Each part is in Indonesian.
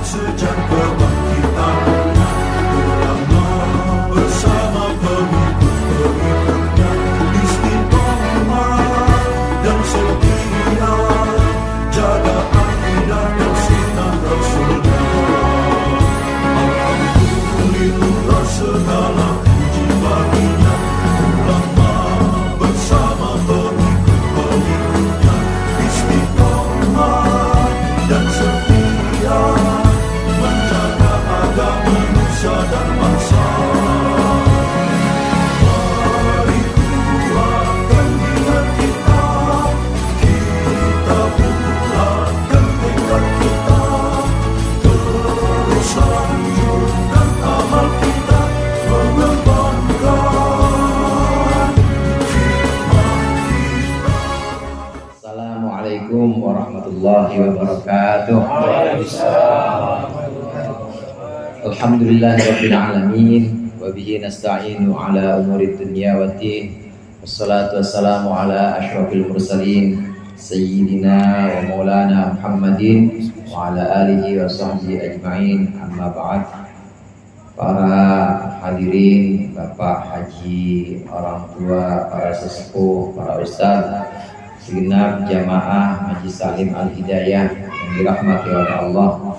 sejak kebangkitan ulama bersama pengikut-pengikutnya istiqomah dan setia jaga akidah dan sunnah Rasulullah. Alhamdulillah segala puji baginya ulama bersama pengikut-pengikutnya istiqomah dan setia menjaga agama nusa dan bangsa. Mari kuatkan niat kita, kita bulatkan tekad kita, terus lanjutkan amal kita, mengembangkan hikmah kita. Assalamualaikum warahmatullahi wabarakatuh. Alhamdulillahirabbil alamin wa bihi nasta'inu ala umuri dunya waddin. Wassalatu wassalamu ala asyrafil mursalin sayyidina wa maulana Muhammadin wa ala alihi wa sahbihi ajma'in. Amma ba'd. Para hadirin, Bapak Haji, orang tua, para sesepuh, para ustaz, segenap jamaah Majelis Taklim Al-Hidayah yang dirahmati oleh Allah.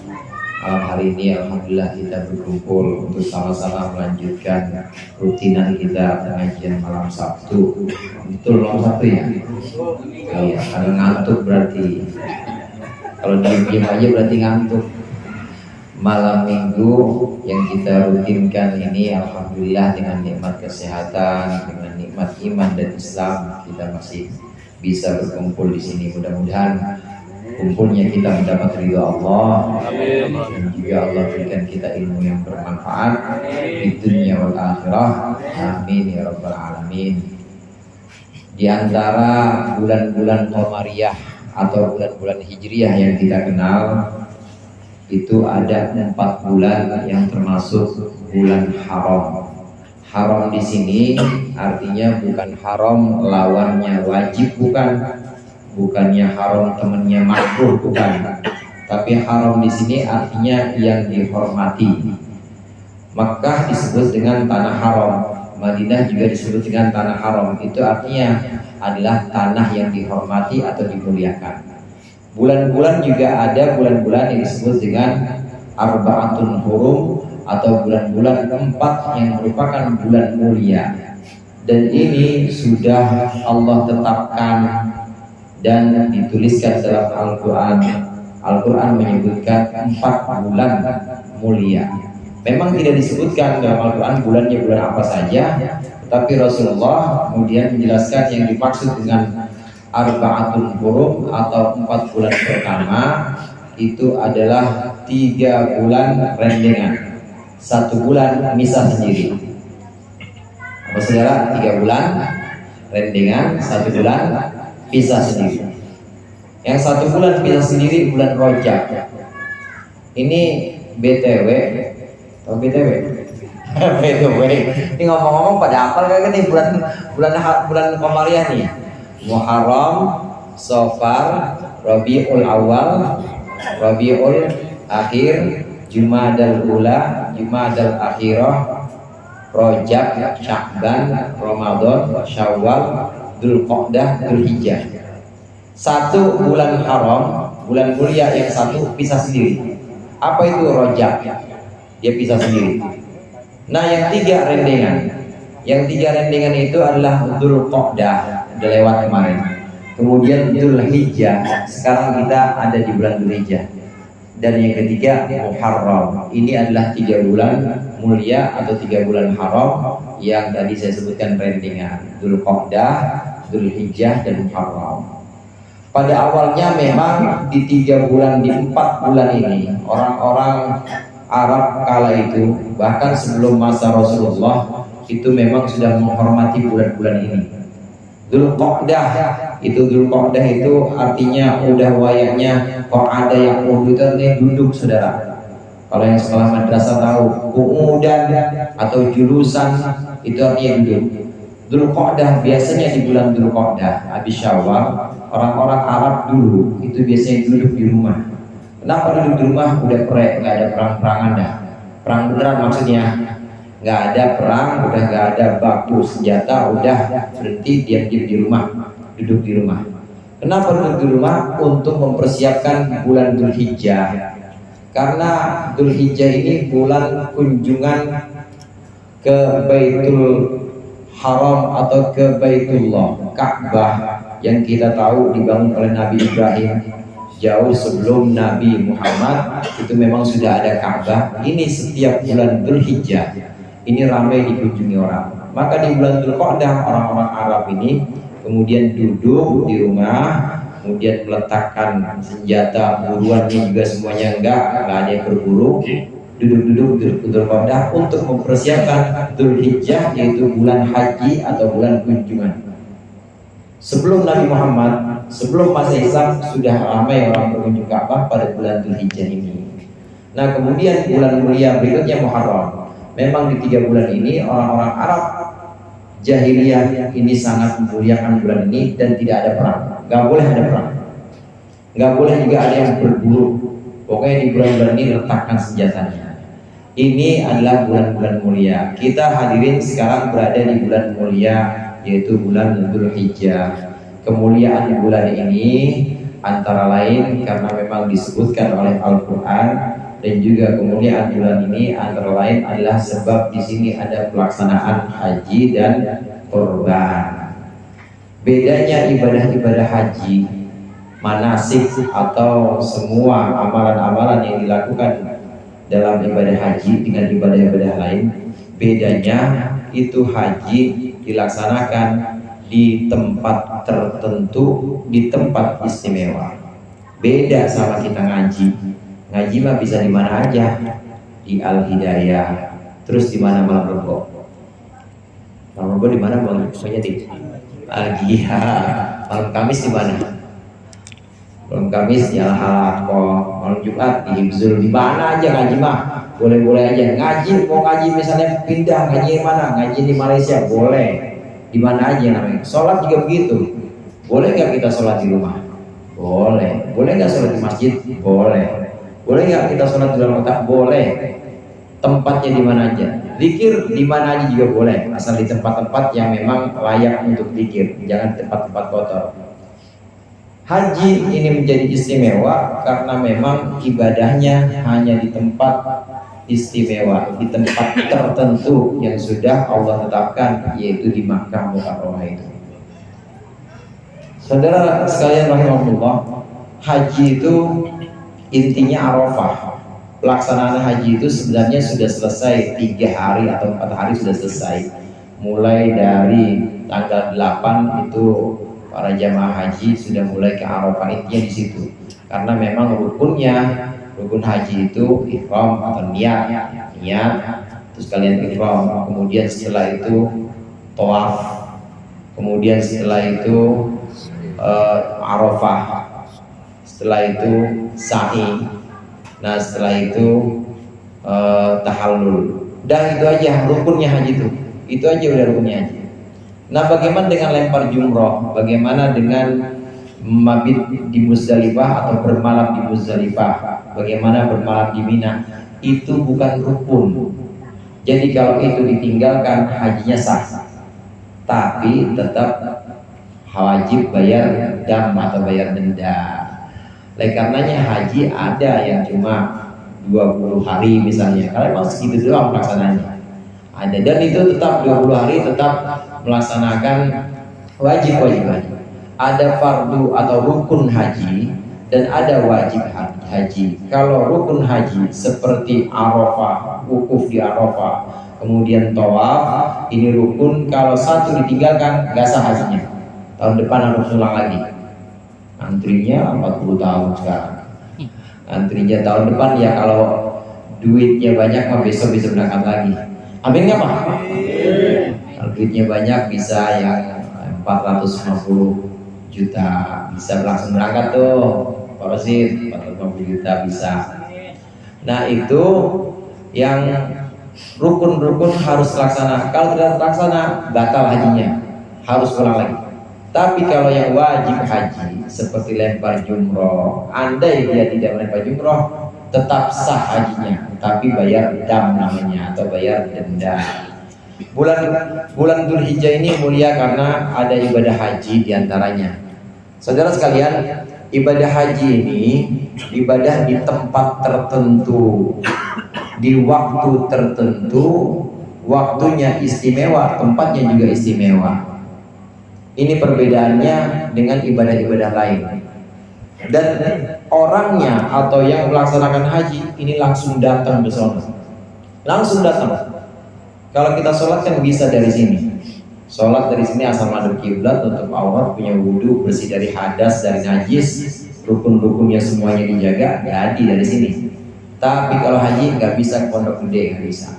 Malam hari ini alhamdulillah kita berkumpul untuk sama-sama melanjutkan rutinan kita pengajian malam Sabtu. Betul malam Sabtu ya? Iya, karena ngantuk berarti. Kalau diem aja berarti ngantuk. Malam Minggu yang kita rutinkan ini alhamdulillah dengan nikmat kesehatan, dengan nikmat iman dan Islam, kita masih bisa berkumpul di sini. Mudah-mudahan kumpulnya kita mendapat ridha Allah. Amin. Dan juga Allah berikan kita ilmu yang bermanfaat di dunia wal akhirah. Amin ya rabbal alamin. Di antara bulan-bulan Qamariyah atau bulan-bulan Hijriyah yang kita kenal, itu ada 4 bulan yang termasuk bulan haram. Haram di sini artinya bukan haram lawannya wajib, bukannya haram temennya makruh, bukan. Tapi haram di sini artinya yang dihormati. Makkah disebut dengan tanah haram, Madinah juga disebut dengan tanah haram. Itu artinya adalah tanah yang dihormati atau dimuliakan. Bulan-bulan juga ada bulan-bulan yang disebut dengan arba'atun hurum atau bulan-bulan 4 yang merupakan bulan mulia. Dan ini sudah Allah tetapkan dan dituliskan dalam Al-Quran. Al-Quran menyebutkan 4 bulan mulia. Memang tidak disebutkan dalam Al-Quran bulannya bulan apa saja, tetapi Rasulullah kemudian menjelaskan yang dimaksud dengan arba'atun hurum atau 4 bulan pertama itu adalah 3 bulan rendengan. 1 bulan misah sendiri. Apa saudara? 3 bulan rendengan, 1 bulan pisah sendiri. Yang 1 bulan pisah sendiri bulan Rajab. Ini BTW atau BTW? BTW. Ini ngomong-ngomong pada apal kagak nih bulan Qamariyah nih? Muharram, Safar, Rabiul Awal, Rabiul Akhir, Jumadal Ula, Jumadal Akhirah, Rajab, Sya'ban, Ramadan, Syawal, Dzulqa'dah, Dzulhijjah. 1 bulan haram, bulan mulia yang 1 pisah sendiri. Apa itu Rajab? Dia pisah sendiri. Nah, yang 3 rendengan. Yang 3 rendengan itu adalah Dzulqa'dah, udah lewat kemarin. Kemudian Dzulhijjah, sekarang kita ada di bulan Dzulhijjah. Dan yang ketiga Muharram. Ini adalah 3 bulan mulia atau 3 bulan haram yang tadi saya sebutkan rendengan, Dzulqa'dah, Dzulhijjah dan Muharram. Pada awalnya memang di 3 bulan, di 4 bulan ini orang-orang Arab kala itu, bahkan sebelum masa Rasulullah, itu memang sudah menghormati bulan-bulan ini. Dzulqa'dah itu artinya udah wayaknya kok ada yang udah duduk saudara. Kalau yang sekolah madrasah tahu qu'udan atau julusan itu artinya duduk. Dzulqa'dah biasanya di bulan Dzulqa'dah habis Syawal, orang-orang Arab dulu itu biasanya duduk di rumah. Kenapa duduk di rumah udah nggak ada perang-perangan dah, perang beneran maksudnya, nggak ada perang, udah nggak ada baku senjata, udah berhenti diam-diam di rumah, duduk di rumah. Kenapa duduk di rumah? Untuk mempersiapkan bulan Dzulhijjah, karena Dzulhijjah ini bulan kunjungan ke Baitul Haram atau ke Baitullah, Ka'bah yang kita tahu dibangun oleh Nabi Ibrahim jauh sebelum Nabi Muhammad. Itu memang sudah ada Ka'bah. Ini setiap bulan Dzulhijjah ini ramai dikunjungi orang. Maka di bulan Dzulqa'dah orang-orang Arab ini kemudian duduk di rumah, kemudian meletakkan senjata, buruannya juga semuanya enggak ada yang berburu, duduk-duduk Dzulqa'dah untuk mempersiapkan Dzulhijjah, yaitu bulan haji atau bulan kunjungan. Sebelum Nabi Muhammad, sebelum masa Islam, sudah ramai orang berkunjung Ka'bah pada bulan Dzulhijjah ini. Nah, kemudian bulan mulia berikutnya Muharram. Memang di 3 bulan ini orang-orang Arab jahiliyah ini sangat memuliakan bulan ini dan tidak ada perang. Nggak boleh ada perang, nggak boleh juga ada yang berburu. Pokoknya di bulan-bulan ini letakkan senjatanya. Ini adalah bulan-bulan mulia. Kita hadirin sekarang berada di bulan mulia, yaitu bulan Dzulhijjah. Kemuliaan bulan ini antara lain karena memang disebutkan oleh Al-Quran, dan juga kemuliaan bulan ini antara lain adalah sebab di sini ada pelaksanaan haji dan kurban. Bedanya ibadah-ibadah haji, manasik atau semua amalan-amalan yang dilakukan dalam ibadah haji dengan ibadah-ibadah lain, bedanya itu haji dilaksanakan di tempat tertentu, di tempat istimewa. Beda sama kita ngaji. Ngaji mah bisa di mana aja, di Al-Hidayah. Terus di mana malam Rebo? Malam Rebo di mana bang? Pokoknya di Al-Jihad. Malam Kamis di mana? Malam Kamis di Al-Halaqah. Malam Jumat di Hibzul. Di mana aja ngaji mah? Boleh-boleh aja. Ngaji mau ngaji misalnya pindah ngaji mana? Ngaji di Malaysia boleh. Di mana aja namanya. Sholat juga begitu. Boleh nggak kita sholat di rumah? Boleh. Boleh nggak sholat di masjid? Boleh. Boleh nggak kita sholat di dalam kota? Boleh. Tempatnya di mana aja. Zikir di mana aja juga boleh, asal di tempat-tempat yang memang layak untuk zikir, jangan tempat-tempat kotor. Haji ini menjadi istimewa karena memang ibadahnya hanya di tempat istimewa, di tempat tertentu yang sudah Allah tetapkan, yaitu di Makkah Mukarramah itu. Saudara sekalian rahimahullah, haji itu intinya Arafah. Pelaksanaan haji itu sebenarnya sudah selesai 3 hari atau 4 hari sudah selesai. Mulai dari tanggal 8 itu para jamaah haji sudah mulai ke Arafah, intinya di situ. Karena memang rukun haji itu ihram atau niat, terus kalian ihram, kemudian setelah itu tawaf, kemudian setelah itu Arafah, setelah itu sa'i, nah setelah itu tahallul. Dan itu aja rukunnya haji itu aja udah rukunnya haji. Nah, bagaimana dengan lempar jumroh? Bagaimana dengan mabit di Muzdalifah atau bermalam di Muzdalifah? Bagaimana bermalam di Mina? Itu bukan rukun. Jadi kalau itu ditinggalkan hajinya sah, tapi tetap wajib bayar dam atau bayar denda. Oleh karenanya haji ada yang cuma 20 hari misalnya, karena memang segitu doang pelaksananya. Ada, dan itu tetap 20 hari tetap melaksanakan wajib. Ada fardu atau rukun haji dan ada wajib haji. Kalau rukun haji seperti Arafah, wukuf di Arafah, kemudian tawaf, ini rukun. Kalau satu ditinggalkan nggak sah hajinya. Tahun depan harus ulang lagi. Antrinya 40 tahun sekarang. Antrinya tahun depan ya, kalau duitnya banyak mah besok bisa berangkat lagi. Amin nggak Pak? Kalau duitnya banyak bisa yang 450 juta bisa langsung berangkat tuh. Pak Rosid 450 juta bisa. Nah itu yang rukun-rukun harus laksana. Kalau tidak terlaksana batal hajinya, harus ulang lagi. Tapi kalau yang wajib haji seperti lempar jumroh, andai dia tidak melempar jumroh, tetap sah hajinya, tapi bayar dam namanya atau bayar denda. Bulan Dzulhijjah ini mulia karena ada ibadah haji diantaranya. Saudara sekalian, ibadah haji ini ibadah di tempat tertentu, di waktu tertentu, waktunya istimewa, tempatnya juga istimewa. Ini perbedaannya dengan ibadah-ibadah lain. Dan orangnya atau yang melaksanakan haji ini langsung datang ke sana. Langsung datang. Kalau kita sholat kan bisa dari sini. Sholat dari sini asal madhab kiblat, tutup aurat, punya wudhu, bersih dari hadas, dari najis, rukun-rukunnya semuanya dijaga, jadi dari sini. Tapi kalau haji nggak bisa ke Pondok Gede, nggak bisa.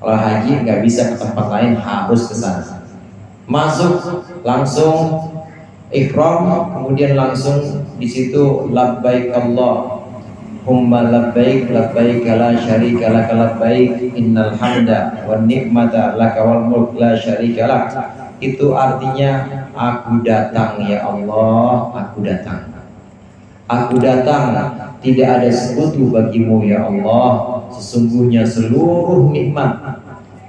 Kalau haji nggak bisa ke tempat lain, harus ke sana. Masuk langsung ihram, kemudian langsung di situ labbaik Allahumma labbaik labbaik la syarika lak labbaik innal hamda wan ni'mata laka wal mulk la syarika lak. Itu artinya aku datang ya Allah, aku datang. Aku datang, tidak ada sekutu bagimu ya Allah. Sesungguhnya seluruh nikmat,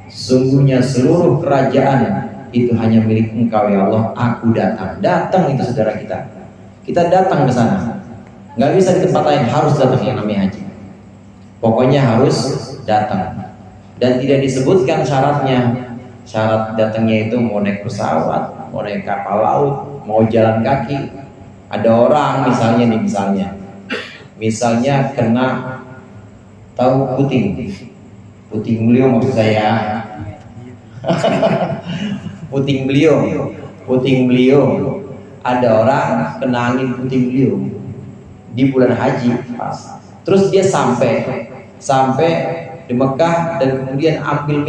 sesungguhnya seluruh kerajaan itu hanya milik Engkau ya Allah. Aku datang. Datang itu saudara kita. Kita datang ke sana. Nggak bisa di tempat lain, harus datang yang namanya haji. Pokoknya harus datang. Dan tidak disebutkan syaratnya. Syarat datangnya itu mau naik pesawat, mau naik kapal laut, mau jalan kaki. Ada orang misalnya nih, misalnya kena tahu puting beliung maksud saya. puting beliung. Ada orang kena angin puting beliung di bulan haji pas. Terus dia sampai di Mekah dan kemudian ambil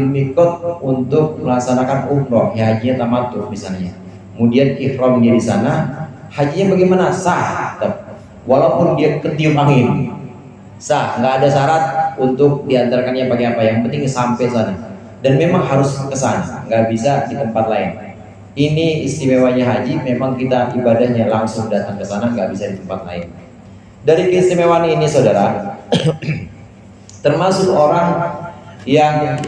mikot untuk melaksanakan umroh, ya hajinya tamattu misalnya. Kemudian ihram dia di sana, hajinya bagaimana? Sah, walaupun dia ketiup angin, sah, nggak ada syarat untuk diantarkannya pakai apa. Yang penting sampai sana. Dan memang harus ke sana, nggak bisa di tempat lain. Ini istimewanya haji, memang kita ibadahnya langsung datang ke sana, nggak bisa di tempat lain. Dari keistimewaan ini saudara, termasuk orang yang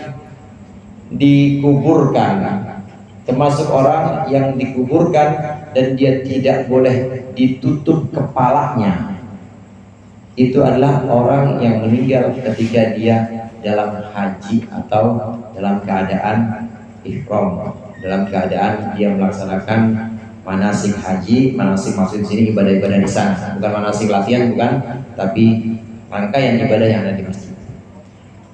dikuburkan, dan dia tidak boleh ditutup kepalanya. Itu adalah orang yang meninggal ketika dia dalam haji atau dalam keadaan ihram, dalam keadaan dia melaksanakan manasik haji. Manasik maksud sini ibadah-ibadah di sana, bukan manasik latihan, bukan, tapi rangkaian ibadah yang ada di masjid.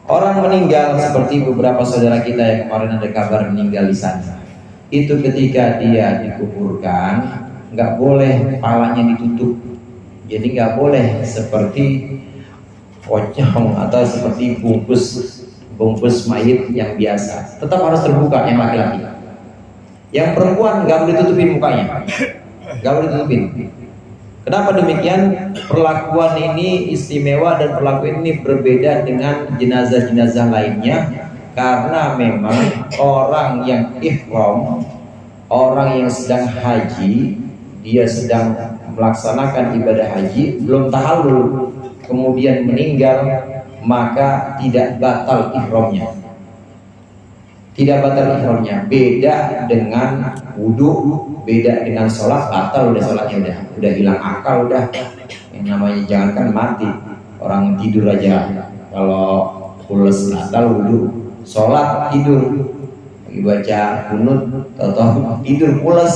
Orang meninggal seperti beberapa saudara kita yang kemarin ada kabar meninggal di sana, itu ketika dia dikuburkan nggak boleh kepalanya ditutup. Jadi nggak boleh seperti pocong atau seperti bungkus mayit yang biasa, tetap harus terbuka yang laki-laki. Yang perempuan nggak boleh tutupin mukanya, nggak boleh tutupin. Kenapa demikian? Perlakuan ini istimewa dan perlakuan ini berbeda dengan jenazah-jenazah lainnya, karena memang orang yang ihram, orang yang sedang haji, dia sedang melaksanakan ibadah haji, belum tahallul, kemudian meninggal, maka tidak batal ihramnya. Tidak batal ihramnya. Beda dengan wudu, beda dengan sholat, batal udah sholatnya, udah hilang akal, udah. Yang namanya jangankan mati, orang tidur aja kalau pules batal wudu. Sholat tidur, lagi baca kunut atau tidur pules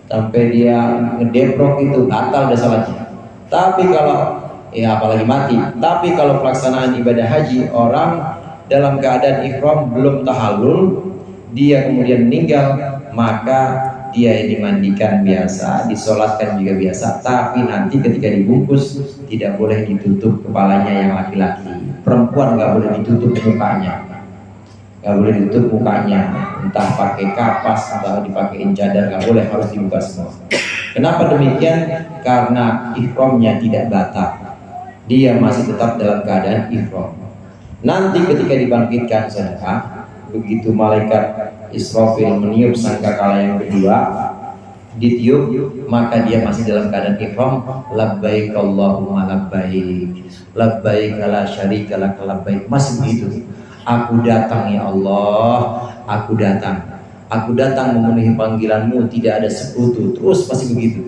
sampai dia ngedeprok, itu batal udah sholatnya. Tapi kalau ya apalagi mati. Tapi kalau pelaksanaan ibadah haji, orang dalam keadaan ihram belum tahallul, dia kemudian meninggal, maka dia dimandikan biasa, disolatkan juga biasa. Tapi nanti ketika dibungkus tidak boleh ditutup kepalanya yang laki-laki. Perempuan nggak boleh ditutup mukanya, nggak boleh ditutup mukanya, entah pakai kapas atau dipakein cadar, nggak boleh, harus dibuka semua. Kenapa demikian? Karena ihramnya tidak batal, dia masih tetap dalam keadaan ihram. Nanti ketika dibangkitkan saudara, begitu malaikat Israfil meniup sangkakala yang kedua, ditiup, maka dia masih dalam keadaan ihram. Labbaik Allahumma labbaik, labbaik la syarika lak labbaik. Masih begitu. Aku datang ya Allah, aku datang memenuhi panggilanmu, tidak ada sekutu. Terus masih begitu.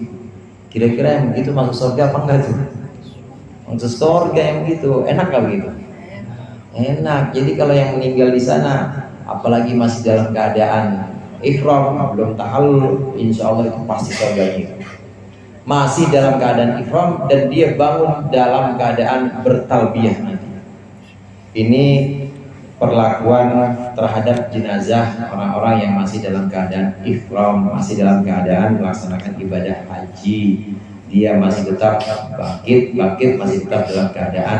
Kira-kira yang begitu masuk surga apa enggak tuh? Masuk surga yang begitu, enak gak begitu? Enak. Jadi kalau yang meninggal di sana, apalagi masih dalam keadaan ihram, belum tahallul, insya Allah itu pasti surganya. Masih dalam keadaan ihram dan dia bangun dalam keadaan bertalbiyah nanti. Ini perlakuan terhadap jenazah orang-orang yang masih dalam keadaan ihram, masih dalam keadaan melaksanakan ibadah haji. Dia masih tetap bangkit, masih tetap dalam keadaan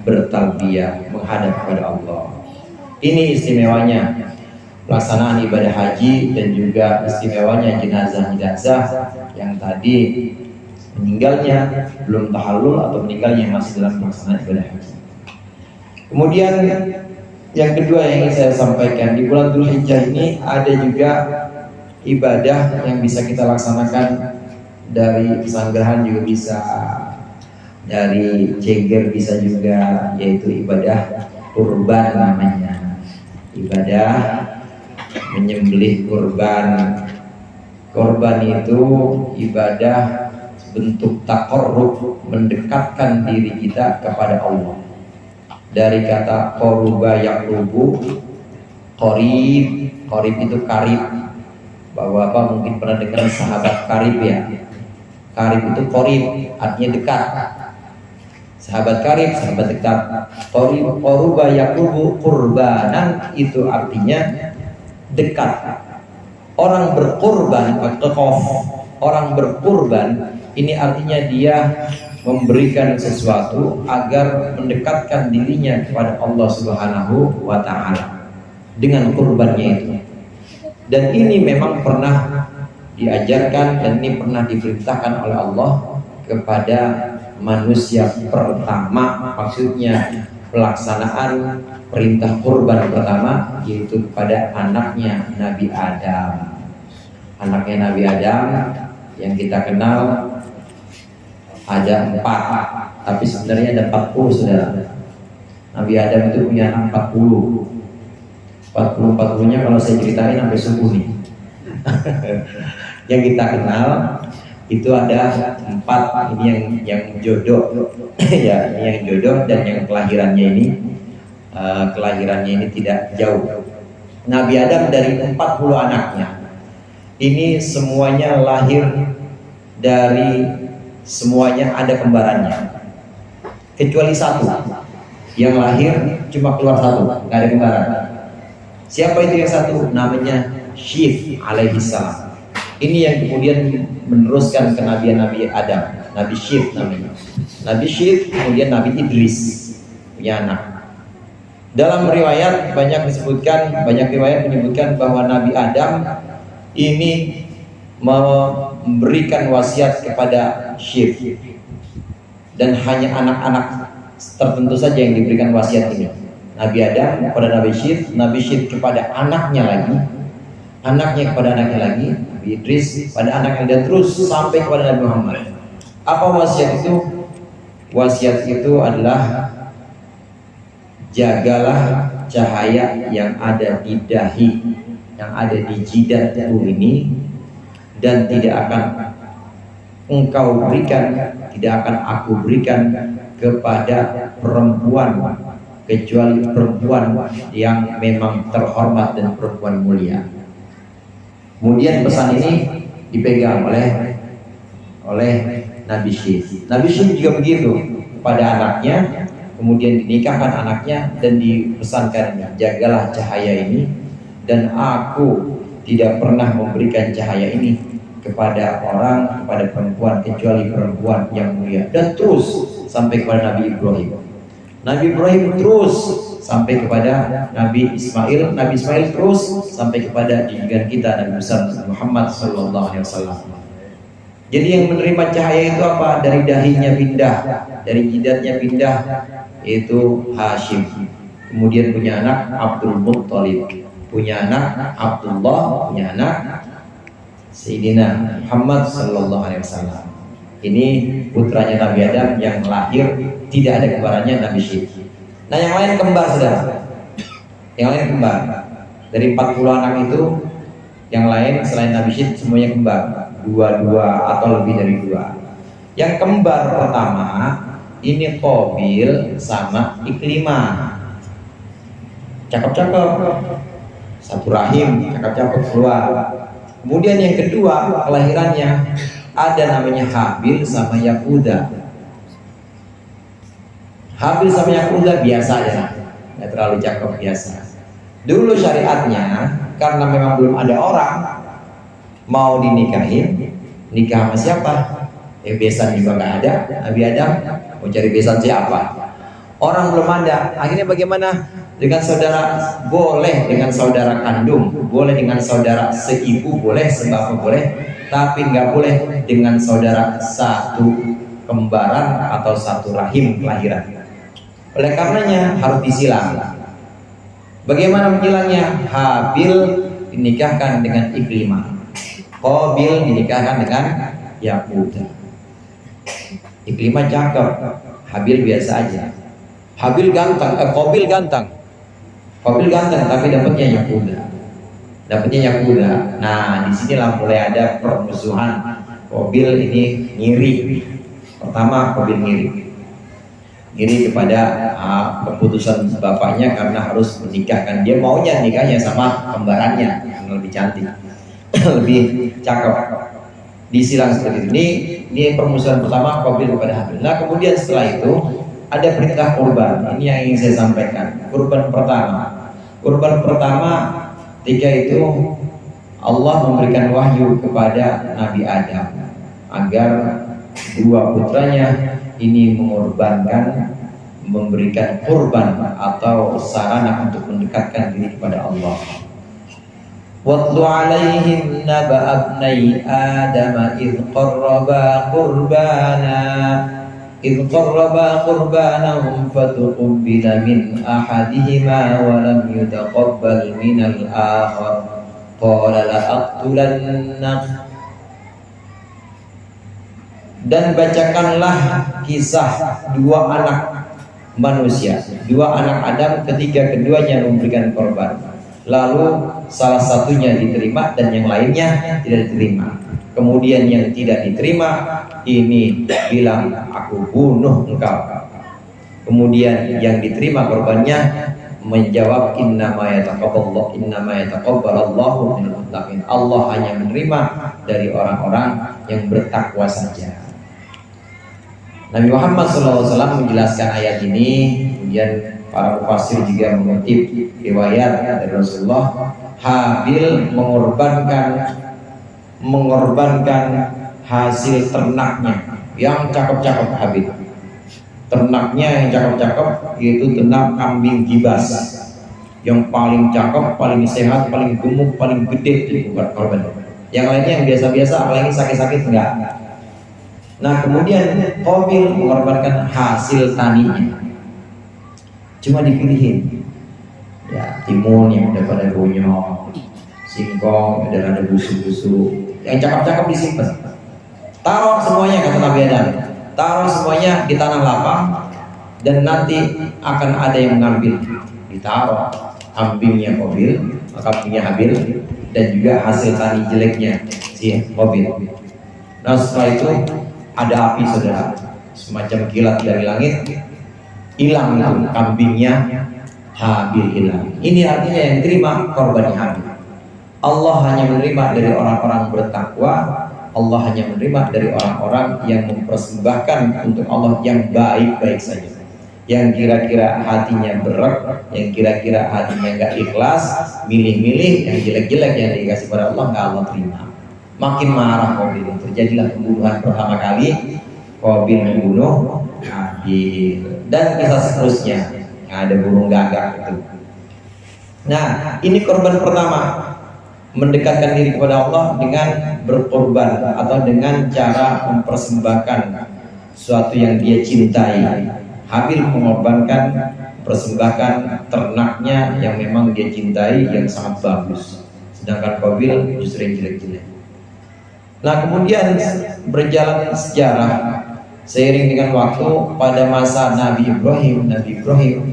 bertalbiyah, menghadap kepada Allah. Ini istimewanya pelaksanaan ibadah haji dan juga istimewanya jenazah-jenazah yang tadi meninggalnya belum tahallul atau meninggalnya masih dalam pelaksanaan ibadah haji. Kemudian yang kedua yang ingin saya sampaikan, di bulan Dzulhijjah ini ada juga ibadah yang bisa kita laksanakan dari Pesanggerahan juga bisa, dari Ceger bisa juga, yaitu ibadah kurban namanya. Ibadah menyembelih kurban. Kurban itu ibadah bentuk taqarrub, mendekatkan diri kita kepada Allah. Dari kata qoruba yaqrubu, qarib itu karib. Bapak-bapak mungkin pernah dengar sahabat karib ya. Karib itu qarib, artinya dekat. Sahabat karib, sahabat dekat. Qoruba yaqrubu qurbanan itu artinya dekat. Orang berkurban, orang berkurban ini artinya dia memberikan sesuatu agar mendekatkan dirinya kepada Allah Subhanahu wa Ta'ala dengan kurbannya itu. Dan ini memang pernah diajarkan dan ini pernah diperintahkan oleh Allah kepada manusia pertama, maksudnya pelaksanaan perintah kurban pertama yaitu kepada anaknya Nabi Adam. Anaknya Nabi Adam yang kita kenal ada 4, tapi sebenarnya ada 40 saudara. Nabi Adam itu punya anak 40. 40-40-nya kalau saya ceritain sampai subuh nih. Yang kita kenal itu ada 4, ini yang jodoh ya, ini yang jodoh dan yang kelahirannya ini tidak jauh. Nabi Adam dari 40 anaknya ini semuanya lahir dari, semuanya ada kembarannya kecuali 1 yang lahir cuma keluar 1, nggak ada kembaran. Siapa itu yang 1? Namanya Syith alaihissalam. Ini yang kemudian meneruskan kenabian Nabi Adam, Nabi Syith namanya. Nabi Syith kemudian Nabi Idris punya anak. Dalam riwayat banyak riwayat menyebutkan bahwa Nabi Adam ini memberikan wasiat kepada Syith dan hanya anak-anak tertentu saja yang diberikan wasiat ini. Nabi Adam kepada Nabi Syith kepada anaknya lagi, anaknya kepada anaknya lagi, Nabi Idris pada anaknya, dan terus sampai kepada Nabi Muhammad. Apa wasiat itu? Wasiat itu adalah jagalah cahaya yang ada di dahi, yang ada di jidatku ini, dan tidak akan engkau berikan, tidak akan aku berikan kepada perempuan kecuali perempuan yang memang terhormat dan perempuan mulia. Kemudian pesan ini dipegang oleh Nabi Syith. Nabi Syith juga begitu kepada anaknya, kemudian dinikahkan anaknya dan dipesankannya, jagalah cahaya ini dan aku tidak pernah memberikan cahaya ini kepada orang, kepada perempuan kecuali perempuan yang mulia. Dan terus sampai kepada Nabi Ibrahim. Nabi Ibrahim terus sampai kepada Nabi Ismail. Nabi Ismail terus sampai kepada junjungan kita Nabi Muhammad SAW. Jadi yang menerima cahaya itu apa? Dari dahinya pindah, dari jidatnya pindah, yaitu Hashim. Kemudian punya anak Abdul Muttalib. punya anak Abdullah, punya anak Sayyidina Muhammad sallallahu alaihi wasallam. Ini putranya Nabi Adam yang lahir tidak ada kembarannya, Nabi Syed. Nah, yang lain kembar, saudara. Yang lain kembar. Dari 40 anak itu, yang lain selain Nabi Syed semuanya kembar, dua atau lebih dari 2. Yang kembar pertama ini Qabil sama Iklimah. Cakep-cakep, satu rahim, cakep-cakep keluar. Kemudian yang kedua kelahirannya ada namanya Habil sama Yahuda. Habil sama Yahuda biasa ya, nggak terlalu cakep, biasa. Dulu syariatnya karena memang belum ada orang mau dinikahin, nikah sama siapa? Besan juga nggak ada. Nabi Adam mau cari besan siapa? Orang belum ada. Akhirnya bagaimana? Dengan saudara boleh, dengan saudara kandung boleh, dengan saudara seibu boleh, sebapak boleh, tapi nggak boleh dengan saudara satu kembaran atau satu rahim kelahiran. Oleh karenanya harus disilang. Bagaimana menyilangnya? Habil dinikahkan dengan Iklimah, Qabil dinikahkan dengan Yahuda. Iklimah cakep, Habil biasa aja. Habil ganteng, Qabil ganteng. Qabil ganteng tapi dapatnya Yahuda. Dapatnya Yahuda. Nah, disinilah mulai ada permusuhan. Qabil ini ngiri. Pertama Qabil ngiri. Ngiri kepada keputusan bapaknya karena harus menikahkan. Dia maunya nikahnya sama kembarannya yang lebih cantik, lebih cakep. Disilang seperti ini. Ini permusuhan pertama Qabil kepada Habil. Nah, kemudian setelah itu ada perintah kurban. Ini yang ingin saya sampaikan. Kurban pertama ketika itu Allah memberikan wahyu kepada Nabi Adam agar 2 putranya ini mengorbankan, memberikan kurban atau sarana untuk mendekatkan diri kepada Allah. Watlu alaihim naba abnai Adam idh qarraba qurbanahum fatuqbila min ahadihima wa lam yutaqabbal min al-akhar qala la aqtulannak. Dan bacakanlah kisah 2 anak manusia, 2 anak Adam ketika keduanya memberikan korban. Lalu salah satunya diterima dan yang lainnya tidak diterima. Kemudian yang tidak diterima ini bilang, aku bunuh engkau. Kemudian yang diterima korbannya menjawab, innama yataqabbalallahu minal muttaqin. Allah hanya menerima dari orang-orang yang bertakwa saja. Nabi Muhammad SAW menjelaskan ayat ini. Kemudian para mufassir juga mengutip riwayat dari Rasulullah. Habil mengorbankan hasil ternaknya yang cakep-cakep. Habil ternaknya yang cakep-cakep, yaitu ternak kambing gibas yang paling cakep, paling sehat, paling gemuk, paling gede itu korban. Yang lainnya yang biasa-biasa, apalagi sakit-sakit enggak. Nah, kemudian Qabil mengorbankan hasil taninya. Cuma dipilihin ya, timun yang udah pada bonyok, singkong udah ada busu-busu, yang cakep-cakep disimpan. Taruh semuanya, kata Nabi Adam, taruh semuanya di tanah lapang dan nanti akan ada yang mengambil. Ditaruh kambingnya Qabil, kambingnya Habil, dan juga hasil tani jeleknya si Qabil. Nah, setelah itu ada api, saudara, semacam kilat dari langit, hilang itu kambingnya Habil, hilang. Ini artinya yang terima korbannya Habil. Allah hanya menerima dari orang-orang bertakwa. Allah hanya menerima dari orang-orang yang mempersembahkan untuk Allah yang baik-baik saja. Yang kira-kira hatinya berat, yang kira-kira hatinya nggak ikhlas, milih-milih yang jelek-jelek yang dikasih pada Allah, nggak Allah terima. Makin marah Qabil. Terjadilah pembunuhan pertama kali. Qabil membunuh Habil, dan kisah seterusnya. Ada burung gagak itu. Nah, ini korban pertama, mendekatkan diri kepada Allah dengan berkorban atau dengan cara mempersembahkan sesuatu yang dia cintai. Habil mengorbankan persembahkan ternaknya yang memang dia cintai yang sangat bagus, sedangkan Qabil justru yang jelek-jelek. Nah kemudian berjalan sejarah, seiring dengan waktu pada masa Nabi Ibrahim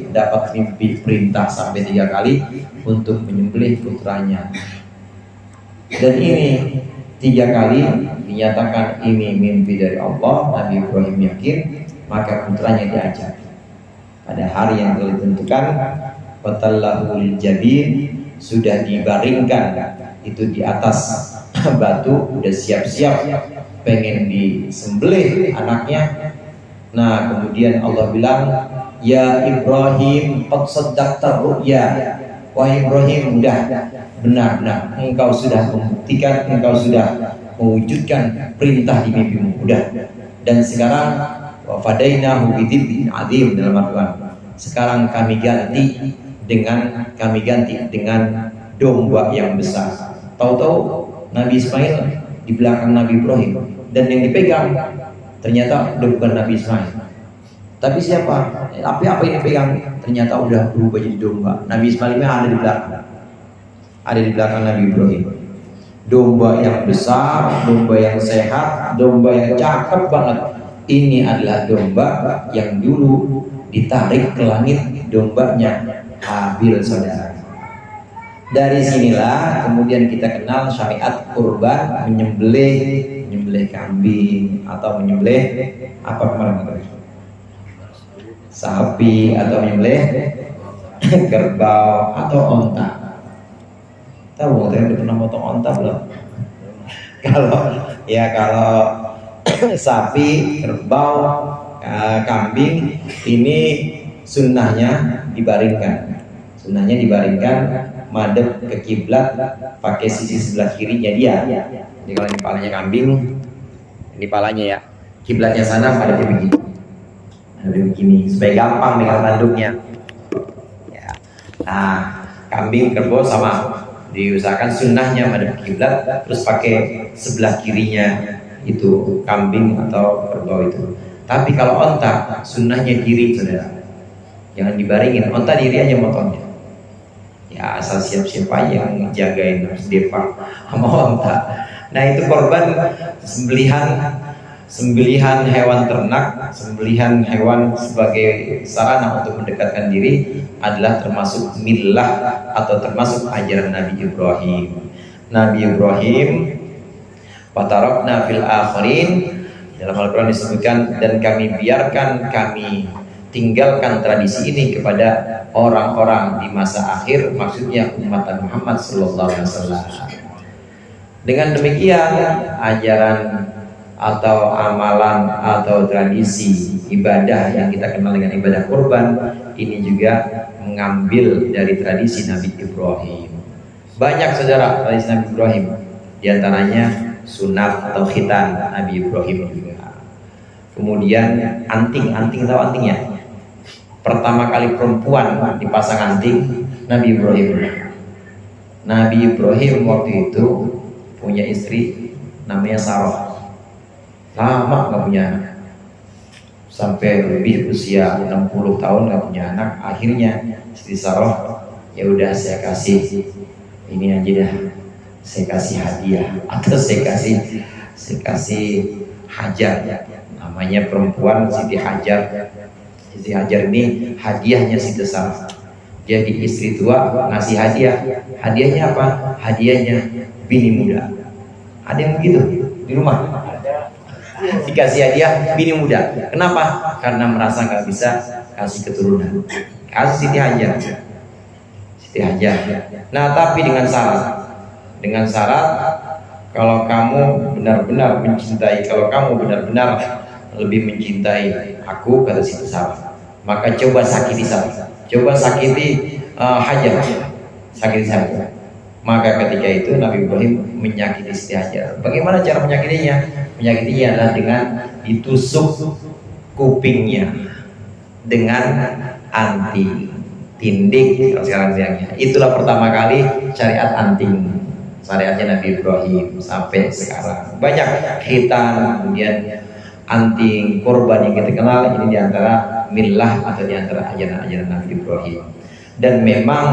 dapat mimpi perintah sampai 3 kali untuk menyembelih putranya. Dan ini 3 kali dinyatakan ini mimpi dari Allah. Nabi Ibrahim yakin, maka putranya diajak. Pada hari yang telah ditentukan, fatallahul jabin, sudah dibaringkan itu di atas batu, udah siap-siap pengen disembelih anaknya. Nah kemudian Allah bilang, ya Ibrahim qad saddaqta ru'ya, wahai Ibrahim, udah benar-benar engkau sudah membuktikan, engkau sudah mewujudkan perintah di mimpimu, udah. Dan sekarang wa fadainahu bidzibhin adzim, dalam Al-Quran sekarang kami ganti dengan domba yang besar. Tahu-tahu Nabi Ismail di belakang Nabi Ibrahim, dan yang dipegang ternyata udah bukan Nabi Ismail, tapi siapa? Apa yang dipegang? Ternyata udah berubah jadi domba. Nabi Ismail ada di belakang Nabi Ibrahim. Domba yang besar, domba yang sehat, domba yang cakep banget. Ini adalah domba yang dulu ditarik ke langit, dombanya Habil, saudara. Dari sinilah kemudian kita kenal syariat kurban, menyembelih kambing atau menyembelih apa kemarin? Sapi, atau menyembelih kerbau atau onta. Tahu waktu udah pernah potong onta belum? Kalau sapi, kerbau, kambing ini sunnahnya dibaringkan. Madep ke kiblat, pakai sisi sebelah kirinya dia. Jadi kalau ini palanya kambing, ini palanya ya, kiblatnya sana madepnya begini. Begini supaya gampang dengan tanduknya. Ya. Nah, kambing, kerbau sama, diusahakan sunnahnya madep kiblat, terus pakai sebelah kirinya itu kambing atau kerbau itu. Tapi kalau onta, sunnahnya diri, saudara. Jangan dibaringin, onta diri aja motongnya. Ya asal siap-siap aja yang jagain, harus depak sama onta. Nah itu korban sembelihan hewan ternak, sembelihan hewan sebagai sarana untuk mendekatkan diri adalah termasuk millah atau termasuk ajaran Nabi Ibrahim. Nabi Ibrahim, fatarokna fil akhirin, dalam Al-Quran disebutkan, dan kami tinggalkan tradisi ini kepada orang-orang di masa akhir, maksudnya umat Muhammad sallallahu alaihi wasallam. Dengan demikian, ajaran atau amalan atau tradisi ibadah yang kita kenal dengan ibadah kurban ini juga mengambil dari tradisi Nabi Ibrahim. Banyak saudara tradisi Nabi Ibrahim, di antaranya sunat atau khitan Nabi Ibrahim juga. Kemudian anting tahu antingnya? Pertama kali perempuan dipasang anting Nabi Ibrahim. Nabi Ibrahim waktu itu punya istri namanya Sarah. Lama gak punya anak, sampai lebih usia 60 tahun gak punya anak. Akhirnya istri Sarah, ya udah saya kasih ini aja dah, saya kasih hadiah atau saya kasih Hajar, namanya perempuan Siti Hajar. Siti Hajar ini hadiahnya Siti Sarah. Jadi istri tua ngasih hadiahnya apa? Hadiahnya bini muda. Ada yang begitu di rumah? Dikasih hadiah bini muda. Kenapa? Karena merasa nggak bisa kasih keturunan. Kasih Siti Hajar. Nah tapi dengan syarat kalau kamu benar-benar mencintai, kalau kamu benar-benar lebih mencintai aku, kata Siti Sarah, maka coba sakiti Hajar, sakiti Hajar. Maka ketika itu Nabi Ibrahim menyakiti Siti Hajar. Bagaimana cara menyakitinya? Menyakitinya adalah dengan ditusuk kupingnya dengan anting, tindik kalau sekarang bilangnya. Itulah pertama kali syariat anting, syariatnya Nabi Ibrahim sampai sekarang. Banyak khitan, kemudian anting, korban yang kita kenal, ini diantara millah atau di antara ajaran-ajaran Nabi Ibrahim. Dan memang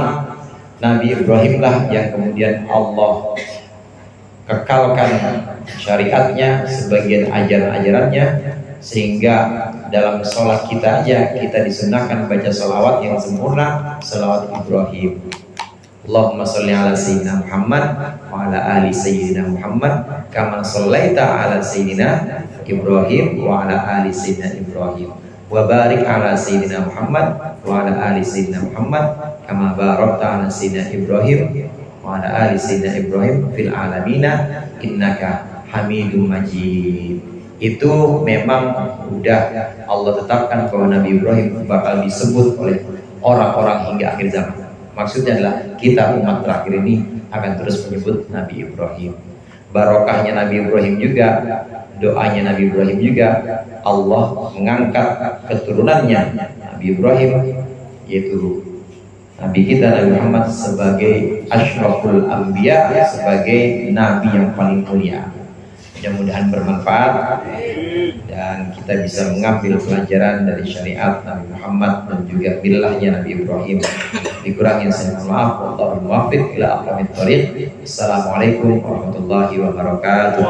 Nabi Ibrahim lah yang kemudian Allah kekalkan syariatnya, sebagian ajaran-ajarannya, sehingga dalam sholat kita aja kita disunahkan baca sholawat yang sempurna, sholawat Ibrahim. Allahumma sholli ala sayyidina Muhammad wa ala ali sayyidina Muhammad kama shallaita ala sayyidina Ibrahim wa ala ali sayyidina Ibrahim wa barik ala sayyidina Muhammad wa ala ali sayyidina Muhammad kama barakta ala sayyidina Ibrahim wa ala ali sayyidina Ibrahim fil alamina innaka Hamidum Majid. Itu memang udah Allah tetapkan bahwa Nabi Ibrahim bakal disebut oleh orang-orang hingga akhir zaman. Maksudnya adalah kita umat terakhir ini akan terus menyebut Nabi Ibrahim. Barokahnya Nabi Ibrahim juga, doanya Nabi Ibrahim juga, Allah mengangkat keturunannya Nabi Ibrahim, yaitu Nabi kita Nabi Muhammad sebagai asyraful anbiya, sebagai Nabi yang paling mulia. Mudah-mudahan bermanfaat dan kita bisa mengambil pelajaran dari syariat Nabi Muhammad dan juga millahnya Nabi Ibrahim. Dikurangi saya maaf, wallahu muwaffiq ila aqwamit thoriq. Assalamualaikum warahmatullahi wabarakatuh.